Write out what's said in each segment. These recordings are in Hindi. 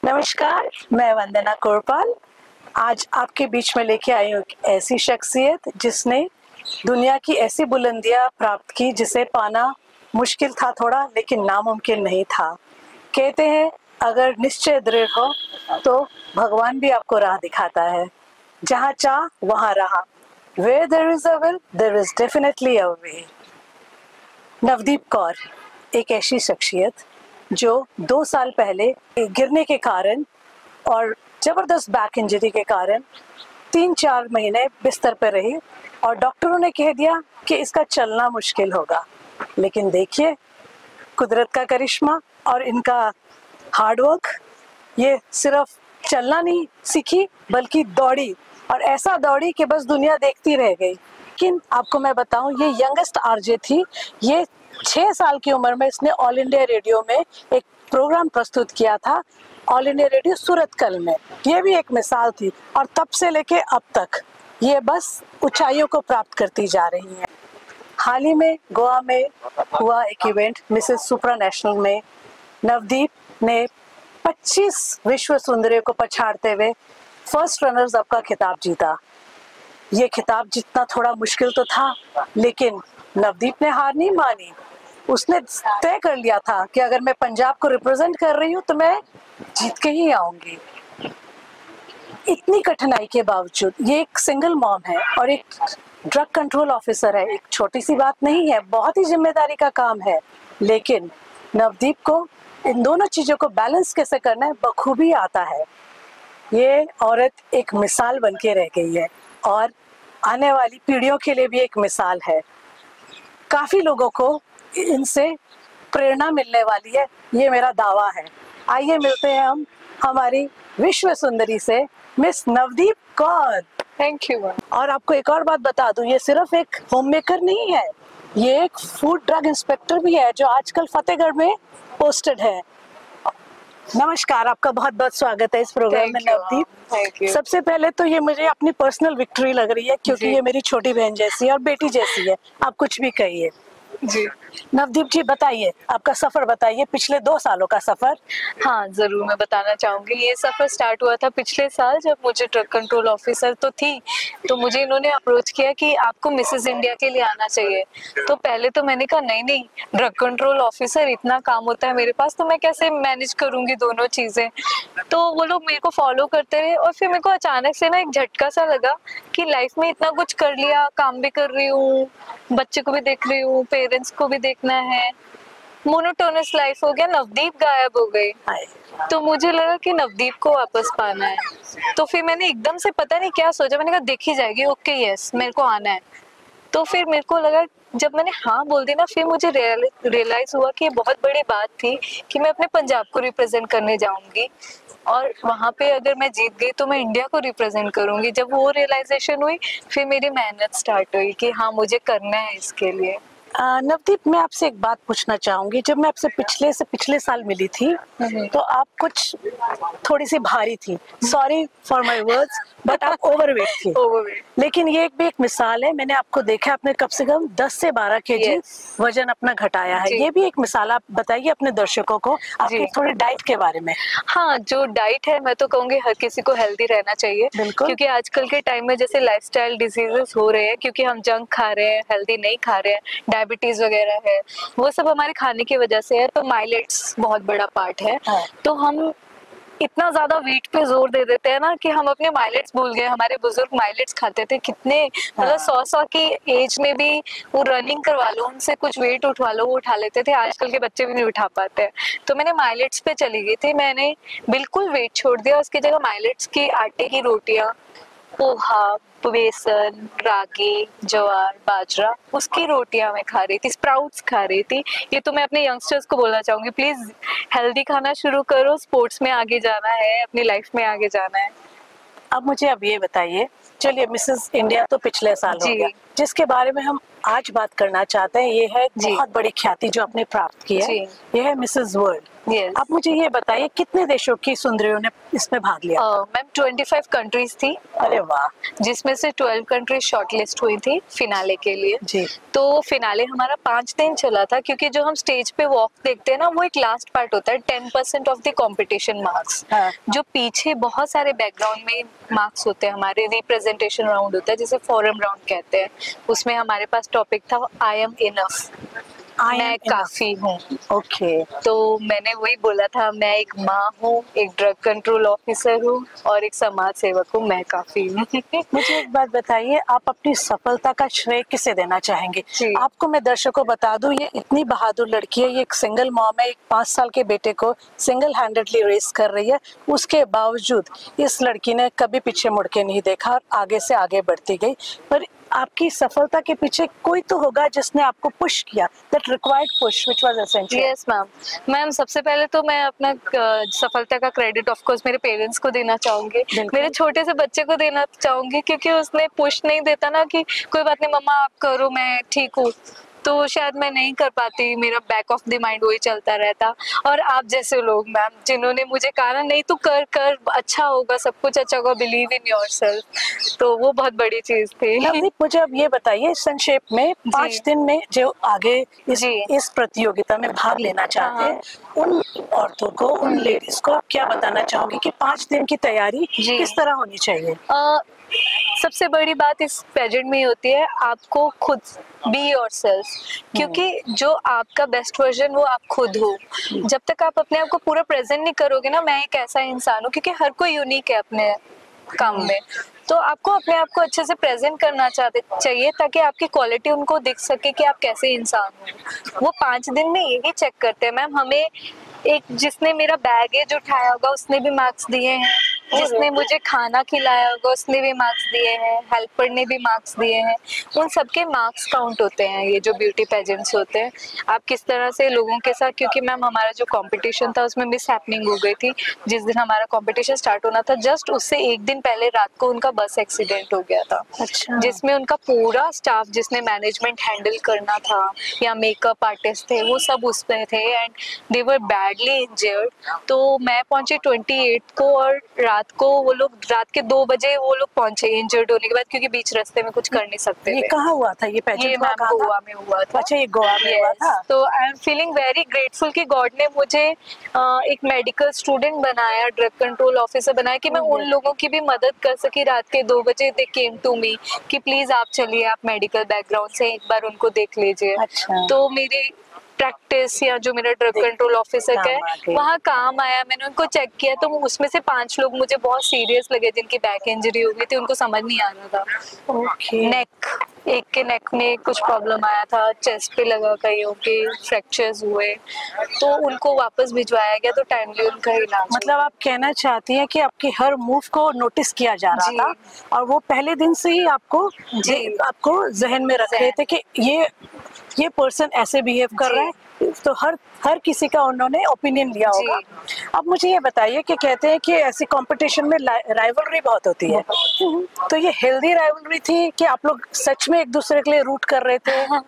नमस्कार, मैं वंदना कोरपाल। आज आपके बीच में लेके आई हूँ एक ऐसी शख्सियत जिसने दुनिया की ऐसी बुलंदियां प्राप्त की जिसे पाना मुश्किल था थोड़ा, लेकिन नामुमकिन नहीं था। कहते हैं अगर निश्चय दृढ़ हो तो भगवान भी आपको राह दिखाता है। जहाँ चाह वहाँ राह। Where there is a will, there is definitely a way। Navdeep Kaur एक ऐसी शख्सियत जो 2 साल पहले गिरने के कारण और जबरदस्त बैक इंजरी के कारण 3-4 महीने बिस्तर पर रही और डॉक्टरों ने कह दिया कि इसका चलना मुश्किल होगा। लेकिन देखिए कुदरत का करिश्मा और इनका हार्डवर्क, ये सिर्फ चलना नहीं सीखी बल्कि दौड़ी, और ऐसा दौड़ी कि बस दुनिया देखती रह गई। लेकिन आपको मैं बताऊं, ये यंगेस्ट आरजे थी। ये 6 साल की उम्र में इसने ऑल इंडिया रेडियो में एक प्रोग्राम प्रस्तुत किया था, ऑल इंडिया रेडियो सूरतकल में। ये भी एक मिसाल थी और तब से लेके अब तक ये बस ऊंचाइयों को प्राप्त करती जा रही है। हाल ही में गोवा में हुआ एक इवेंट मिसेस सुप्रा नेशनल में नवदीप ने 25 विश्व सुंदरियों को पछाड़ते हुए फर्स्ट रनर्स अप का खिताब जीता। ये खिताब जीतना थोड़ा मुश्किल तो था, लेकिन नवदीप ने हार नहीं मानी। उसने तय कर लिया था कि अगर मैं पंजाब को रिप्रेजेंट कर रही हूँ तो मैं जीत के ही आऊंगी। इतनी कठिनाई के बावजूद ये एक सिंगल मॉम है और एक ड्रग कंट्रोल ऑफिसर है। एक छोटी सी बात नहीं है, बहुत ही जिम्मेदारी का काम है। लेकिन नवदीप को इन दोनों चीजों को बैलेंस कैसे करना है बखूबी आता है। ये औरत एक मिसाल बन के रह गई है और आने वाली पीढ़ियों के लिए भी एक मिसाल है। काफी लोगों को इनसे प्रेरणा मिलने वाली है, ये मेरा दावा है। आइए मिलते हैं हम हमारी विश्व सुंदरी से, miss Navdeep Kaur. Thank you. और आपको एक और बात बता दूं, ये सिर्फ एक होम मेकर नहीं है, ये एक फूड ड्रग इंस्पेक्टर भी है जो आजकल फतेहगढ़ में पोस्टेड है। नमस्कार, आपका बहुत बहुत स्वागत है इस प्रोग्राम में नवदीप। Thank you. सबसे पहले तो ये मुझे अपनी पर्सनल विक्ट्री लग रही है क्योंकि ये मेरी छोटी बहन जैसी है और बेटी जैसी है। आप कुछ भी कहिए जी। नवदीप जी, बताइए आपका सफर, बताइए पिछले 2 सालों का सफर। हाँ जरूर, मैं बताना चाहूंगी। ये सफर स्टार्ट हुआ था पिछले साल, जब मुझे ड्रग कंट्रोल ऑफिसर तो थी, तो मुझे इन्होंने अप्रोच किया कि आपको मिसेस इंडिया के लिए आना चाहिए। तो पहले तो मैंने कहा नहीं नहीं, ड्रग कंट्रोल ऑफिसर इतना काम होता है मेरे पास, तो मैं कैसे मैनेज करूंगी दोनों चीजें। तो वो लोग मेरे को फॉलो करते रहे और फिर मेरे को अचानक से ना एक झटका सा लगा कि लाइफ में इतना कुछ कर लिया, काम भी कर रही हूँ, बच्चे को भी देख रही हूँ, पेरेंट्स को भी देखना है, मोनोटोनस लाइफ हो गया, नवदीप गायब हो गई। तो मुझे लगा कि नवदीप को वापस पाना है। तो फिर मैंने एकदम से पता नहीं क्या सोचा, मैंने कहा देखी जाएगी, ओके यस मेरे को आना है। तो फिर मेरे को लगा, जब मैंने हाँ बोल दी ना, फिर मुझे रियलाइज हुआ कि ये बहुत बड़ी बात थी कि मैं अपने पंजाब को रिप्रेजेंट करने जाऊंगी और वहां पे अगर मैं जीत गई तो मैं इंडिया को रिप्रेजेंट करूंगी। जब वो रियलाइजेशन हुई, फिर मेरी मेहनत स्टार्ट हुई कि हाँ मुझे करना है इसके लिए। नवदीप, मैं आपसे एक बात पूछना चाहूंगी। जब मैं आपसे पिछले साल मिली थी तो आप कुछ थोड़ी सी भारी थी, sorry for my words, but आप ओवरवेट थी। लेकिन ये भी एक मिसाल है, मैंने आपको देखा, आपने कम से कम 10 से 12 केजी वजन अपना घटाया है। ये भी एक मिसाल। आप बताइए अपने दर्शकों को आपकी थोड़ी डाइट के बारे में। हाँ, जो डाइट है, मैं तो कहूँगी हर किसी को हेल्दी रहना चाहिए, क्योंकि आजकल के टाइम में जैसे लाइफस्टाइल डिजीजेस हो रहे हैं, क्योंकि हम जंक खा रहे हैं, हेल्दी नहीं खा रहे हैं, डायबिटीज वगैरह है, वो सब हमारे खाने की वजह से है। तो माइलेट्स बहुत बड़ा पार्ट है। तो हम इतना ज्यादा वेट पे जोर दे देते हैं ना कि हम अपने माइलेट्स भूल गए। हमारे बुजुर्ग माइलेट्स खाते थे कितने, मतलब 100 की एज में भी वो रनिंग करवा लो, उनसे कुछ वेट उठवा लो, वो उठा लेते थे। आजकल के बच्चे भी नहीं उठा पाते हैं। तो मैंने माइलेट्स पे चली गई थी, मैंने बिल्कुल वेट छोड़ दिया। उसकी जगह माइलेट्स की आटे की रोटियां, पोहा, बेसन, रागी, ज्वार, बाजरा, उसकी रोटियां मैं खा रही थी, स्प्राउट्स खा रही थी। ये तो मैं अपने यंगस्टर्स को बोलना चाहूंगी, प्लीज हेल्दी खाना शुरू करो, स्पोर्ट्स में आगे जाना है, अपनी लाइफ में आगे जाना है। अब मुझे अब ये बताइए, चलिए मिसेस इंडिया तो पिछले साल हो गया, जिसके बारे में हम आज बात करना चाहते हैं, ये है जी। बहुत बड़ी ख्याति जो आपने प्राप्त की है। जी। ये है मिसेस वर्ल्ड। Yes. आप मुझे ये बताइए कितने देशों की सुंदरियों ने इसमें भाग लिया? मैम 25 कंट्रीज थी, अरे वाह। जिसमें से 12 कंट्रीज शॉर्टलिस्ट हुई थी फिनाले के लिए। जी। तो फिनाले हमारा 5 दिन चला था, क्योंकि जो हम स्टेज पे वॉक देखते हैं ना, वो एक लास्ट पार्ट होता है, 10% ऑफ द कंपटीशन मार्क्स। हाँ। जो पीछे बहुत सारे बैकग्राउंड में मार्क्स होते हैं, हमारे रिप्रेजेंटेशन राउंड होता है, जिसे फोरम राउंड कहते हैं। उसमें हमारे पास टॉपिक था आई एम इनफ, मैं काफी हूँ। ओके। तो मैंने वही बोला था, मैं एक माँ हूँ, एक ड्रग कंट्रोल ऑफिसर हूँ और एक समाज सेवक हूँ, मैं काफी हूँ। मुझे एक बात बताइए, आप अपनी सफलता का श्रेय किसे देना चाहेंगे? आपको मैं दर्शकों को बता दूं, ये इतनी बहादुर लड़की है, ये एक सिंगल मॉम है, एक 5 साल के बेटे को सिंगल हैंडेडली रेस कर रही है। उसके बावजूद इस लड़की ने कभी पीछे मुड़ के नहीं देखा और आगे से आगे बढ़ती गई। पर आपकी सफलता के पीछे कोई तो होगा जिसने आपको पुश किया, that required push which was essential. Yes ma'am, सबसे पहले तो मैं अपना सफलता का क्रेडिट ऑफ कोर्स मेरे पेरेंट्स को देना चाहूंगी, मेरे छोटे से बच्चे को देना चाहूंगी, क्योंकि उसने पुश नहीं देता ना कि कोई बात नहीं मम्मा आप करो, मैं ठीक हूँ, तो शायद मैं नहीं कर पाती, मेरा बैक ऑफ द माइंड वही चलता रहता। और आप जैसे लोग मैम, जिन्होंने मुझे कहा नहीं तो कर कर, अच्छा होगा, सब कुछ अच्छा होगा, बिलीव इन योरसेल्फ, तो वो बहुत बड़ी चीज थी। नवदीप, मुझे अब ये बताइए संक्षेप में, 5 दिन में जो आगे इस प्रतियोगिता में भाग लेना चाहते हैं, उन औरतों को, उन लेडीज को क्या बताना चाहोगे कि 5 दिन की तैयारी किस तरह होनी चाहिए? सबसे बड़ी बात इस पेजेंट में होती है, आपको खुद बी योरसेल्फ, क्योंकि जो आपका बेस्ट वर्जन वो आप खुद हो। जब तक आप अपने आप को पूरा प्रेजेंट नहीं करोगे ना, मैं एक ऐसा इंसान हूँ, क्योंकि हर कोई यूनिक है अपने काम में, तो आपको अपने आप को अच्छे से प्रेजेंट करना चाहिए, ताकि आपकी क्वालिटी उनको दिख सके कि आप कैसे इंसान हो। वो 5 दिन में यही चेक करते हैं मैम। हमें एक जिसने मेरा बैगेज उठाया होगा उसने भी मार्क्स दिए हैं, जिसने मुझे खाना खिलाया होगा उसने भी मार्क्स दिए हैं, हेल्पर ने भी मार्क्स दिए हैं, उन सबके मार्क्स काउंट होते हैं। ये जो ब्यूटी पेजेंट्स होते हैं, आप किस तरह से लोगों के साथ, क्योंकि मैम हमारा जो कंपटीशन था उसमें मिस हैपनिंग हो गई थी। जिस दिन हमारा कंपटीशन स्टार्ट होना था, जस्ट उससे एक दिन पहले रात को उनका बस एक्सीडेंट हो गया था। अच्छा। जिसमें उनका पूरा स्टाफ, जिसने मैनेजमेंट हैंडल करना था या मेकअप आर्टिस्ट थे, वो सब उसमें थे and they were badly injured. तो मैं पहुंची 28 को और रात को वो लोग, रात के 2 बजे वो लोग पहुंचे इंजर्ड होने के बाद, क्योंकि बीच रास्ते में कुछ कर नहीं सकते थे। ये कहाँ हुआ था? ये मैम गोवा में हुआ था। अच्छा, ये गोवा में हुआ था। तो I am feeling very grateful कि गॉड ने मुझे एक मेडिकल स्टूडेंट बनाया, ड्रग कंट्रोल ऑफिसर बनाया, कि मैं उन लोगों की भी मदद कर सकी। रात के 2 बजे दे केम टू मी कि प्लीज आप चलिए, आप मेडिकल बैकग्राउंड से, एक बार उनको देख लीजिए। अच्छा। तो मेरी प्रैक्टिस या जो मेरा ड्रग कंट्रोल ऑफिसर का है वहाँ काम आया। मैंने उनको चेक किया, तो उसमें से 5 लोग मुझे बहुत सीरियस लगे, जिनकी बैक इंजरी हो गई थी, उनको समझ नहीं आ रहा था। नेक, एक के नेक में कुछ प्रॉब्लम आया था, चेस्ट पे लगा, कईयों के फ्रैक्चर्स हुए, तो उनको वापस भिजवाया गया, तो टाइमली उनका इलाज। मतलब आप कहना चाहती हैं कि आपके हर मूव को नोटिस किया जा रहा था और वो पहले दिन से ही आपको जहन में रख रहे थे कि ये पर्सन ऐसे बिहेव कर रहा है, तो हर किसी का उन्होंने ओपिनियन लिया होगा। अब मुझे ये बताइए कि कहते हैं कि ऐसे कंपटीशन में राइवलरी बहुत होती है, तो ये हेल्दी राइवलरी थी कि आप लोग सच में एक दूसरे के लिए रूट कर रहे थे?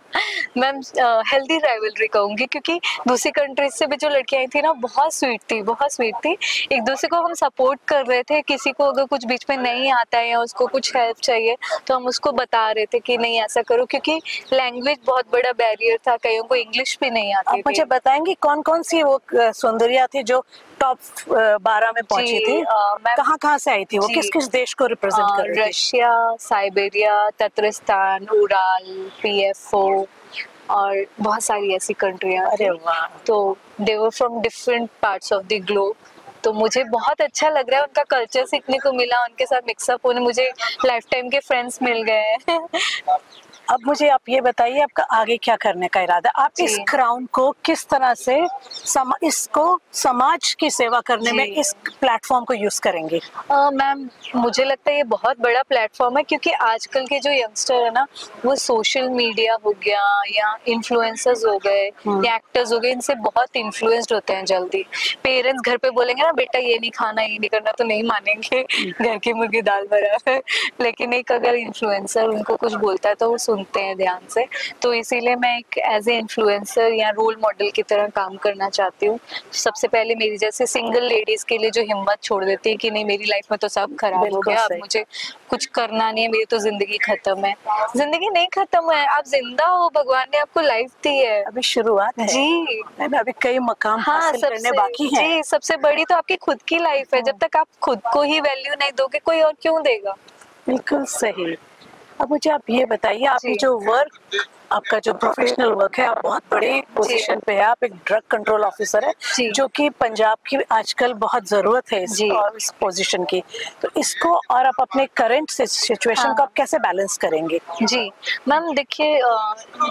मैम हेल्दी राइवलरी कहूंगी, क्योंकि दूसरी कंट्रीज से भी जो लड़कियां आई थी ना, बहुत स्वीट थी। एक दूसरे को हम सपोर्ट कर रहे थे। किसी को अगर कुछ बीच में नहीं आता है या उसको कुछ हेल्प चाहिए, तो हम उसको बता रहे थे कि नहीं ऐसा करो, क्योंकि लैंग्वेज बहुत बड़ा बैरियर था, कईयों को इंग्लिश भी नहीं आती। आप मुझे बताएंगे कौन कौन सी वो सुंदरियां थी जो टॉप 12 में पहुंची थी? कहाँ से आई थी वो? किस किस देश को रिप्रेजेंट कर रही थी? Russia, Siberia, Tatarstan, Ural, PFO और बहुत सारी ऐसी कंट्रियां। अरे वाह। तो they were from different parts of the globe. तो मुझे बहुत अच्छा लग रहा है, उनका कल्चर सीखने को मिला, उनके साथ मिक्सअप होने, मुझे लाइफ टाइम के फ्रेंड्स मिल गए हैं। अब मुझे आप ये बताइए, आपका आगे क्या करने का इरादा? आप इस क्राउन को किस तरह से इसको समाज की सेवा करने में इस प्लेटफॉर्म को यूज करेंगे? मैम मुझे लगता है ये बहुत बड़ा प्लेटफॉर्म है, क्योंकि आजकल के जो यंगस्टर है ना, वो सोशल मीडिया हो गया या इन्फ्लुएंसर्स हो गए या एक्टर्स हो गए, इनसे बहुत इन्फ्लुएंस्ड होते हैं जल्दी। पेरेंट्स घर पे बोलेंगे ना, बेटा ये नहीं खाना, ये नहीं करना, तो नहीं मानेंगे, घर की मुर्गी दाल बराबर। लेकिन एक अगर इन्फ्लुएंसर उनको कुछ बोलता है तो वो सुनते हैं ध्यान से, तो इसीलिए मैं एक एज ए इन्फ्लुएंसर या रोल मॉडल की तरह काम करना चाहती हूँ। सबसे पहले मेरी जैसे सिंगल लेडीज के लिए जो हिम्मत छोड़ देती है कि नहीं मेरी लाइफ में तो सब खराब हो बिल्कुल गया, अब सही। मुझे कुछ करना नहीं है, मेरी तो जिंदगी खत्म है। जिंदगी नहीं खत्म है, आप जिंदा हो, भगवान ने आपको लाइफ दी है। अभी शुरुआत है जी मैम, अभी कई मकाम हाँ, हासिल करने बाकी हैं। जी सबसे बड़ी तो आपकी खुद की लाइफ है। जब तक आप खुद को ही वैल्यू नहीं दोगे, कोई और क्यों देगा। बिल्कुल सही। अब मुझे आप ये बताइए, आप ये जी। जो वर्क, आपका जो प्रोफेशनल वर्क है, आप बहुत बड़ी पोजीशन पे है, आप एक ड्रग कंट्रोल ऑफिसर है, जी। जो कि पंजाब की आजकल बहुत जरूरत है जी। इस पोजीशन की। तो इसको और आप अपने करंट सिचुएशन को आप कैसे बैलेंस करेंगे? जी मैम देखिए,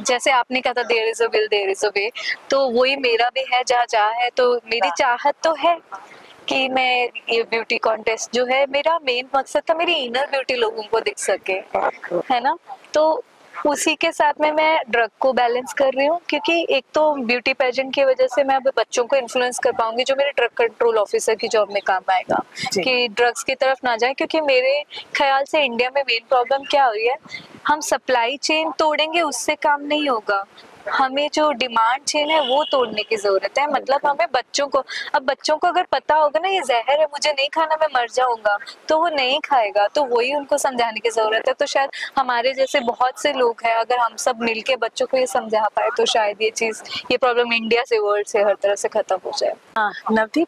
जैसे आपने कहा था there is a will there is a way, तो वही मेरा भी है। जहाँ जहाँ है तो मेरी चाहत तो है कि मैं ये ब्यूटी कॉन्टेस्ट जो है, मेरा मेन मकसद था मेरी इनर ब्यूटी लोगों को दिख सके, है ना। तो उसी के साथ में मैं ड्रग को बैलेंस कर रही हूँ, क्योंकि एक तो ब्यूटी पेजेंट की वजह से मैं अब बच्चों को इन्फ्लुएंस कर पाऊंगी जो मेरे ड्रग कंट्रोल ऑफिसर की जॉब में काम आएगा, कि ड्रग्स की तरफ ना जाए। क्योंकि मेरे ख्याल से इंडिया में मेन प्रॉब्लम क्या हुई है, हम सप्लाई चेन तोड़ेंगे उससे काम नहीं होगा, हमें जो डिमांड चेन है वो तोड़ने की जरूरत है। मतलब हमें बच्चों को, अब बच्चों को अगर पता होगा ना ये जहर है, मुझे नहीं खाना, मैं मर जाऊंगा, तो वो नहीं खाएगा। तो वही उनको समझाने की जरूरत है। तो शायद हमारे जैसे बहुत से लोग हैं, अगर हम सब मिलके बच्चों को ये समझा पाए तो शायद ये चीज, ये प्रॉब्लम इंडिया से, वर्ल्ड से, हर तरह से खत्म हो जाए। हाँ नवदीप,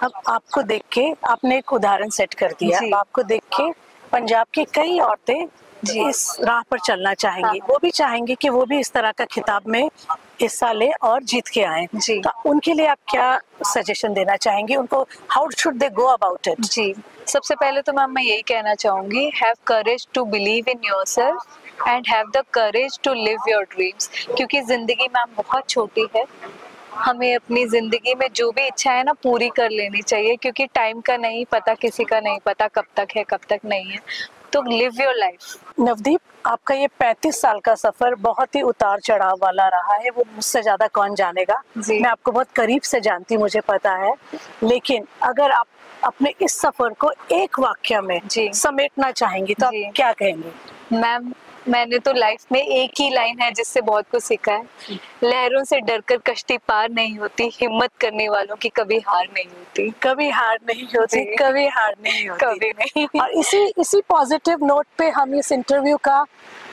अब आपको देख के आपने एक उदाहरण सेट कर दिया। अब आपको देख के पंजाब की कई औरतें इस राह पर चलना चाहेंगी। वो भी चाहेंगी कि वो भी इस तरह का खिताब में हिस्सा ले और जीत के आए। तो उनके लिए आप क्या सजेशन देना चाहेंगी उनको? How should they go about it? जी सबसे पहले तो मैम मैं यही कहना चाहूंगी, have courage to believe in yourself and have the courage to live your dreams. क्योंकि जिंदगी मैम बहुत छोटी है, हमें अपनी जिंदगी में जो भी इच्छा है ना पूरी कर लेनी चाहिए, क्योंकि टाइम का नहीं पता, किसी का नहीं पता कब तक है कब तक नहीं है। तो लिव योर लाइफ। नवदीप, आपका ये 35 साल का सफर बहुत ही उतार चढ़ाव वाला रहा है, वो मुझसे ज्यादा कौन जानेगा। मैं आपको बहुत करीब से जानती, मुझे पता है। लेकिन अगर आप अपने इस सफर को एक वाक्य में समेटना चाहेंगी तो आप क्या कहेंगे? मैम मैंने तो लाइफ में एक ही लाइन है जिससे बहुत कुछ सीखा है, लहरों से डरकर कश्ती पार नहीं होती, हिम्मत करने वालों की कभी हार नहीं होती। कभी हार नहीं होती, कभी हार नहीं होती, कभी नहीं। और इसी पॉजिटिव नोट पे हम इस इंटरव्यू का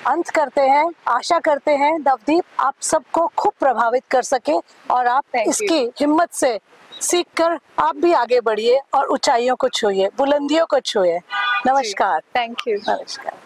अंत करते हैं। आशा करते हैं नवदीप आप सबको खूब प्रभावित कर सके और आप इसकी हिम्मत से सीख कर आप भी आगे बढ़िए और ऊंचाइयों को छूइए, बुलंदियों को छूइए। नमस्कार। Thank you. नमस्कार।